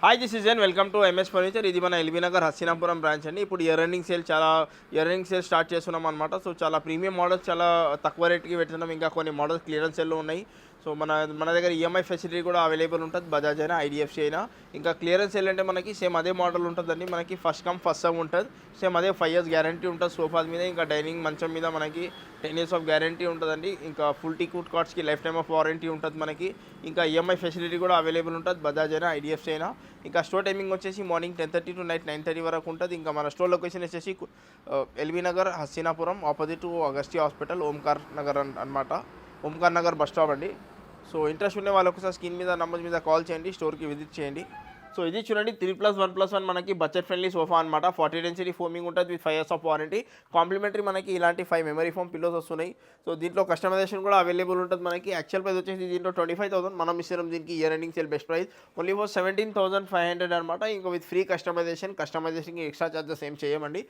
Hi this is Jan welcome to MS furniture. ఇది మన LB Nagar Hastinapuram branch అండి. ఇప్పుడు ఇయర్ ఎండింగ్ సేల్ స్టార్ట్ చేస్తున్నాం అనమాట. సో చాలా ప్రీమియం మోడల్స్ చాలా తక్కువ రేట్కి పెడుతున్నాం. ఇంకా కొన్ని మోడల్స్ క్లియరెన్స్ సేల్లో ఉన్నాయి. సో మన దగ్గర ఈఎంఐ ఫెసిలిటీ కూడా అవైలబుల్ ఉంటుంది. బజాజ్ అయినా ఐడిఎఫ్సి అయినా. ఇంకా క్లియరెన్స్ సేల్ అంటే మనకి సేమ్ అదే మోడల్ ఉంటుందండి. మనకి ఫస్ట్ కమ్ ఫస్ట్ సర్వ్ ఉంటుంది. సేమ్ అదే 5 years గ్యారంటీ ఉంటుంది సోఫాస్ మీద. ఇంకా డైనింగ్ మంచం మీద మనకి 10 years ఆఫ్ గ్యారంటీ ఉంటుందండి. ఇంకా ఫుల్ టీక్వుడ్ కార్డ్స్కి లైఫ్ టైమ్ ఆఫ్ వారంటీ ఉంటుంది మనకి. ఇంకా ఈఎంఐ ఫెసిలిటీ కూడా అవైలబుల్ ఉంటుంది. బజాజ్ అయినా ఐడిఎఫ్సి అయినా. ఇంకా స్టోర్ టైమింగ్ వచ్చేసి మార్నింగ్ 10:30 to నైట్ 9:30 వరకు ఉంటుంది. ఇంకా మన స్టోర్ లొకేషన్ వచ్చేసి LB Nagar Hastinapuram opposite Agastya hospital Omkar Nagar అనమాట. ఓంకార్ నగర్ బస్ స్టాప్ అండి. సో ఇంట్రెస్ట్ ఉండే వాళ్ళు ఒకసారి స్క్రీన్ మీద నంబర్ మీద కాల్ చేయండి, స్టోర్కి విజిట్ చేయండి. సో ఇది చూడండి 3+1+1 మనకి బడ్జెట్ ఫ్రెండ్లీ సోఫా అనమాట. 40 density ఫోమింగ్ ఉంటుంది with 5 years of warranty. Complimentary మనకి ఇలాంటి 5 మెమరీ ఫోమ్ పిల్లోస్ వస్తున్నాయి. సో దీంట్లో కస్టమైజేషన్ కూడా అవైలబుల్ ఉంటుంది మనకి. యాక్చువల్ ప్రైస్ వచ్చేసి దీంట్లో 25,000 మనం ఇస్తున్నాం. దీనికి year ending sale best price only for 17,500 అనమాట. ఇంకా with free customization extra charges ఏం చేయమండి.